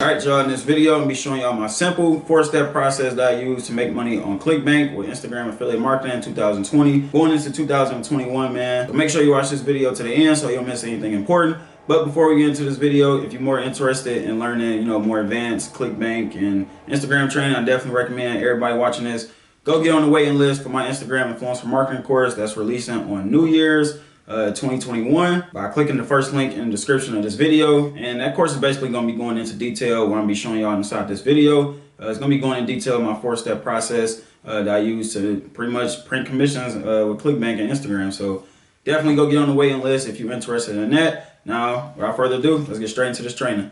Alright y'all, in this video I'm going to be showing y'all my simple 4-step process that I use to make money on Clickbank with Instagram affiliate marketing in 2020 going into 2021, man. So make sure you watch this video to the end so you don't miss anything important. But before we get into this video, if you're more interested in learning, more advanced Clickbank and Instagram training, I definitely recommend everybody watching this go get on the waiting list for my Instagram influencer marketing course that's releasing on New Year's 2021 by clicking the first link in the description of this video. And that course is basically going to be going into detail what I'm going to be showing y'all inside this video. It's going to be going in detail my 4-step process that I use to pretty much print commissions with Clickbank and Instagram. So definitely go get on the waiting list if you're interested in that. Now, without further ado, let's get straight into this training.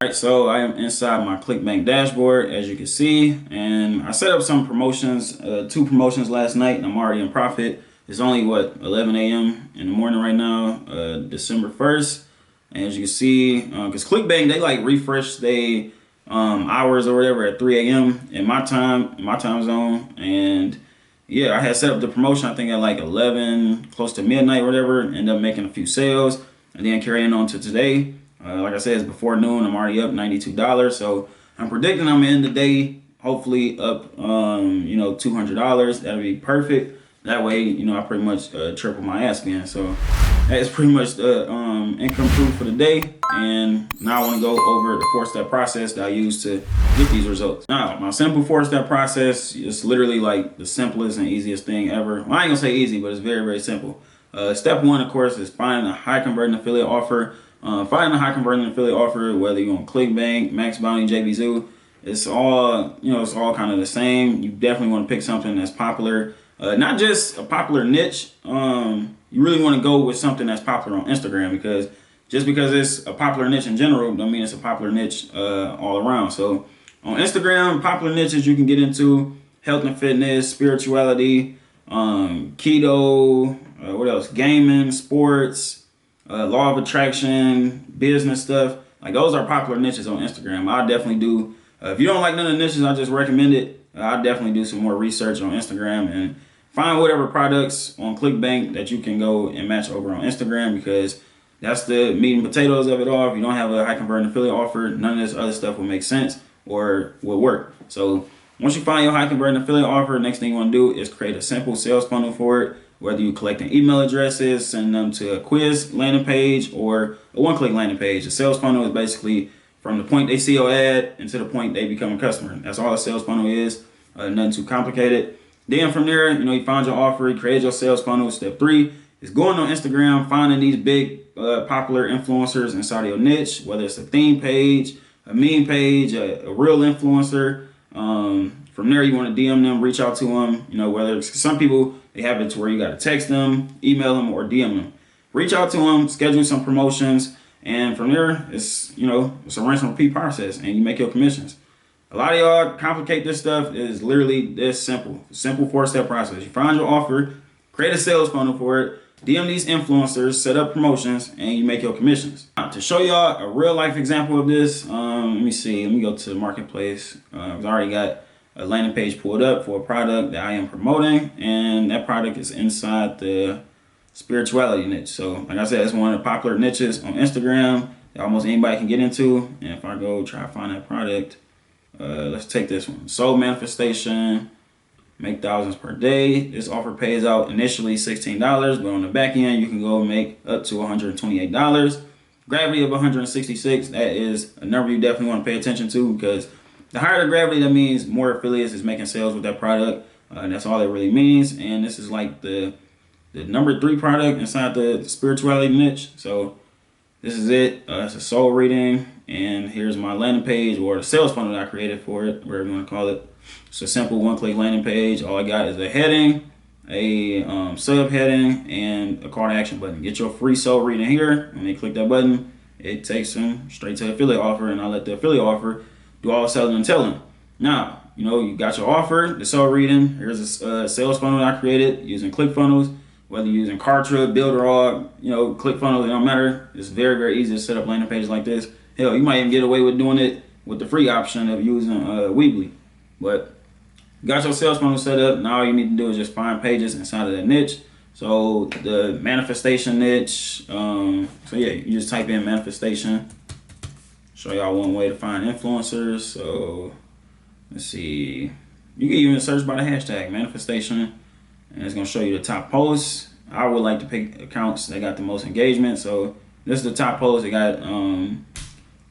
Alright, so I am inside my Clickbank dashboard, as you can see, and I set up some promotions, 2 promotions last night, and I'm already in profit. It's only, 11 a.m. in the morning right now, December 1st, and as you can see, because Clickbank, they like refresh they hours or whatever at 3 a.m. in my time zone, and yeah, I had set up the promotion, I think at like 11, close to midnight or whatever, ended up making a few sales, and then carrying on to today. Like I said, it's before noon. I'm already up $92. So I'm predicting I'm gonna end the day hopefully up, $200. That'll be perfect. That way, I pretty much triple my ask in. So that's pretty much the income proof for the day. And now I want to go over the 4-step process that I use to get these results. Now, my simple 4-step process is literally like the simplest and easiest thing ever. Well, I ain't gonna say easy, but it's very, very simple. Step 1, of course, is finding a high converting affiliate offer. Finding a high converting affiliate offer, whether you're on Clickbank, Max Bounty, JVZoo, it's all kind of the same. You definitely want to pick something that's popular, not just a popular niche. You really want to go with something that's popular on Instagram, because just because it's a popular niche in general don't mean it's a popular niche all around. So on Instagram, popular niches you can get into: health and fitness, spirituality, keto, what else? Gaming, sports. Law of attraction, business stuff. Like, those are popular niches on Instagram. I definitely do. If you don't like none of the niches I just recommended, I definitely do some more research on Instagram and find whatever products on Clickbank that you can go and match over on Instagram, because that's the meat and potatoes of it all. If you don't have a high converting affiliate offer, none of this other stuff will make sense or will work. So once you find your high converting affiliate offer, next thing you want to do is create a simple sales funnel for it. Whether you collecting email addresses, send them to a quiz landing page or a one-click landing page. A sales funnel is basically from the point they see your ad and to the point they become a customer. That's all a sales funnel is. Nothing too complicated. Then from there, you find your offer, you create your sales funnel. Step 3 is going on Instagram, finding these big popular influencers inside of your niche, whether it's a theme page, a meme page, a real influencer. From there, you want to DM them, reach out to them. Whether it's some people, they have it to where you got to text them, email them, or DM them. Reach out to them, schedule some promotions, and from there, it's it's a rinse and repeat process, and you make your commissions. A lot of y'all complicate this stuff. It is literally this simple. Simple 4-step process. You find your offer, create a sales funnel for it, DM these influencers, set up promotions, and you make your commissions. Now, to show y'all a real life example of this, let me see. Let me go to the marketplace. I've already got a landing page pulled up for a product that I am promoting, and that product is inside the spirituality niche. So like I said, it's one of the popular niches on Instagram that almost anybody can get into. And if I go try to find that product, let's take this one: soul manifestation, make thousands per day. This offer pays out initially $16, but on the back end you can go make up to $128. Gravity of 166, that is a number you definitely want to pay attention to, because the higher the gravity, that means more affiliates is making sales with that product. That's all it really means. And this is like the number 3 product inside the spirituality niche. So this is it. It's a soul reading. And here's my landing page, or the sales funnel that I created for it, whatever you want to call it. It's a simple one-click landing page. All I got is a heading, a subheading, and a call to action button. Get your free soul reading here. When they click that button, it takes them straight to the affiliate offer, and I'll let the affiliate offer do all the selling and telling. Now, you got your offer, the soul reading. Here's a sales funnel that I created using ClickFunnels. Whether you're using Kartra, Builderall, ClickFunnels, it don't matter. It's very, very easy to set up landing pages like this. Hell, you might even get away with doing it with the free option of using Weebly. But you got your sales funnel set up. Now all you need to do is just find pages inside of that niche. So the manifestation niche. So yeah, you just type in manifestation. Show y'all one way to find influencers. So let's see. You can even search by the hashtag manifestation, and it's gonna show you the top posts. I would like to pick accounts that got the most engagement. So this is the top post. They got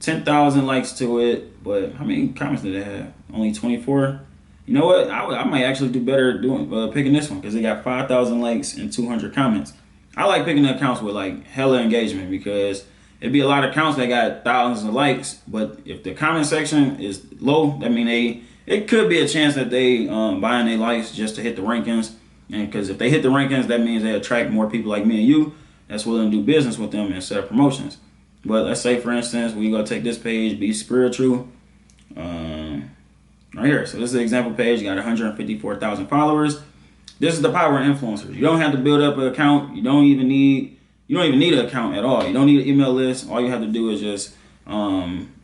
10,000 likes to it, but how many comments did it have? Only 24. You know what? I might actually do better doing picking this one because they got 5,000 likes and 200 comments. I like picking the accounts with like hella engagement because it'd be a lot of accounts that got thousands of likes, but if the comment section is low, that mean it could be a chance that they buying their likes just to hit the rankings. And because if they hit the rankings, that means they attract more people like me and you that's willing to do business with them and set up promotions. But let's say, for instance, we go take this page, Be Spiritual. Right here. So this is the example page. You got 154,000 followers. This is the power of influencers. You don't have to build up an account. You don't even need an account at all. You don't need an email list. All you have to do is just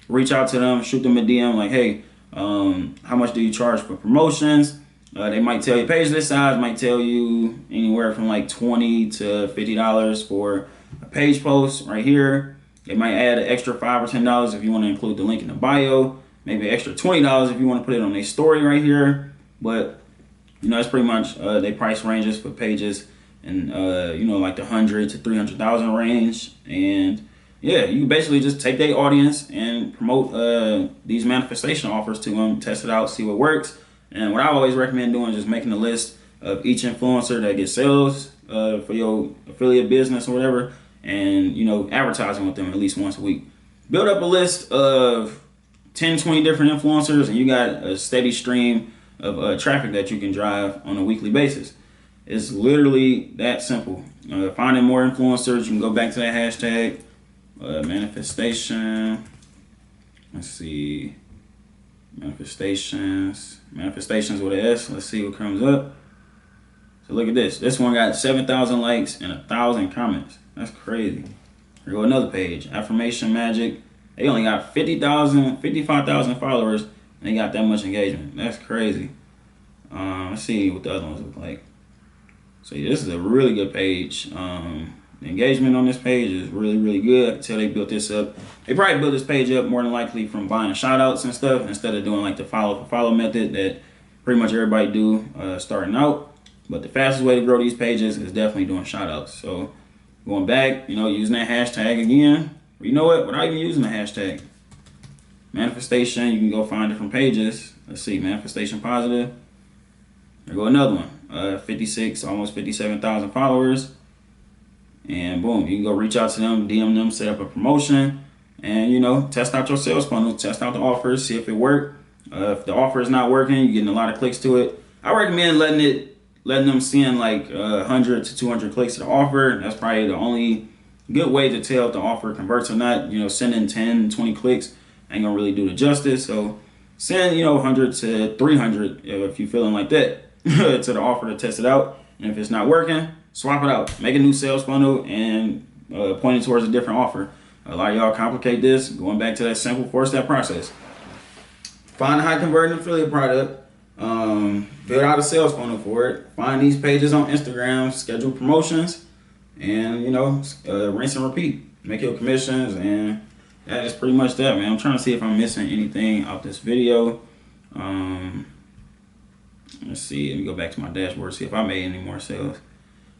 reach out to them, shoot them a DM like, hey, how much do you charge for promotions? They might tell you page this size might tell you anywhere from like $20 to $50 for a page post right here. They might add an extra $5 or $10 if you want to include the link in the bio. Maybe an extra $20 if you want to put it on their story right here. But you know, it's pretty much they price ranges for pages and you know, like the 100 to 300,000 range. And yeah, you basically just take their audience and promote these manifestation offers to them, test it out, see what works. And what I always recommend doing is just making a list of each influencer that gets sales for your affiliate business or whatever, and you know, advertising with them at least once a week. Build up a list of 10, 20 different influencers, and you got a steady stream of traffic that you can drive on a weekly basis. It's literally that simple. Finding more influencers, you can go back to that hashtag manifestation. Let's see, manifestations with an S. Let's see what comes up. So look at this. This one got 7,000 likes and 1,000 comments. That's crazy. Here go another page. Affirmation Magic. They only got 55,000 followers, and they got that much engagement. That's crazy. Let's see what the other ones look like. So yeah, this is a really good page. The engagement on this page is really, really good. I can tell they built this up. They probably built this page up more than likely from buying shout outs and stuff instead of doing like the follow for follow method that pretty much everybody do starting out. But the fastest way to grow these pages is definitely doing shout outs. So going back, you know, using that hashtag again. You know what? Without even using the hashtag. Manifestation, you can go find different pages. Let's see, manifestation positive. There go another one. 56, almost 57,000 followers. And boom, you can go reach out to them, DM them, set up a promotion, and you know, test out your sales funnel, test out the offers, see if it worked. If the offer is not working, you're getting a lot of clicks to it. I recommend letting them seeing like 100 to 200 clicks to the offer. That's probably the only good way to tell if the offer converts or not. You know, sending 10, 20 clicks ain't gonna really do the justice. So send, you know, 100 to 300 if you're feeling like that to the offer to test it out. And if it's not working, swap it out. Make a new sales funnel and point it towards a different offer. A lot of y'all complicate this. Going back to that simple 4-step process. Find a high converting affiliate product. Build out a sales funnel for it. Find these pages on Instagram. Schedule promotions. And, you know, rinse and repeat. Make your commissions. And that is pretty much that, man. I'm trying to see if I'm missing anything out this video. Let's see. Let me go back to my dashboard, see if I made any more sales.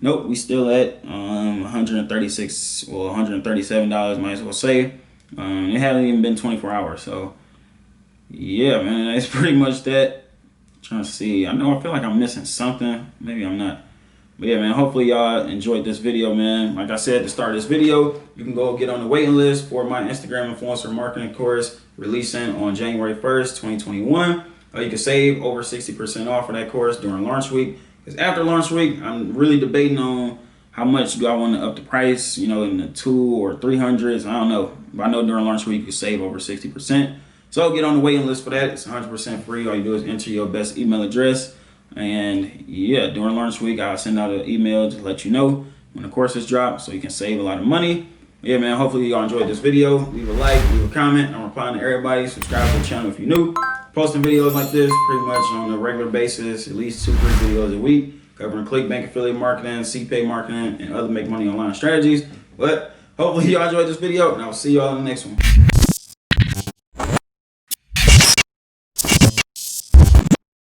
Nope, we still at $136 or $137, might as well say. It hasn't even been 24 hours, so yeah, man, that's pretty much that. Trying to see. I feel like I'm missing something. Maybe I'm not. But yeah, man, hopefully y'all enjoyed this video, man. Like I said at the start of this video, you can go get on the waiting list for my Instagram influencer marketing course releasing on January 1st, 2021. You can save over 60% off for that course during launch week. Because after launch week, I'm really debating on how much do I want to up the price, you know, in the 200 or 300s. I don't know. But I know during launch week, you can save over 60%. So get on the waiting list for that. It's 100% free. All you do is enter your best email address. And yeah, during launch week, I'll send out an email to let you know when the course is dropped so you can save a lot of money. Yeah, man, hopefully y'all enjoyed this video. Leave a like, leave a comment. I'm replying to everybody. Subscribe to the channel if you're new. Posting videos like this pretty much on a regular basis, at least 2-3 videos a week. covering Clickbank affiliate marketing, CPay marketing, and other make money online strategies. But hopefully y'all enjoyed this video, and I'll see y'all in the next one.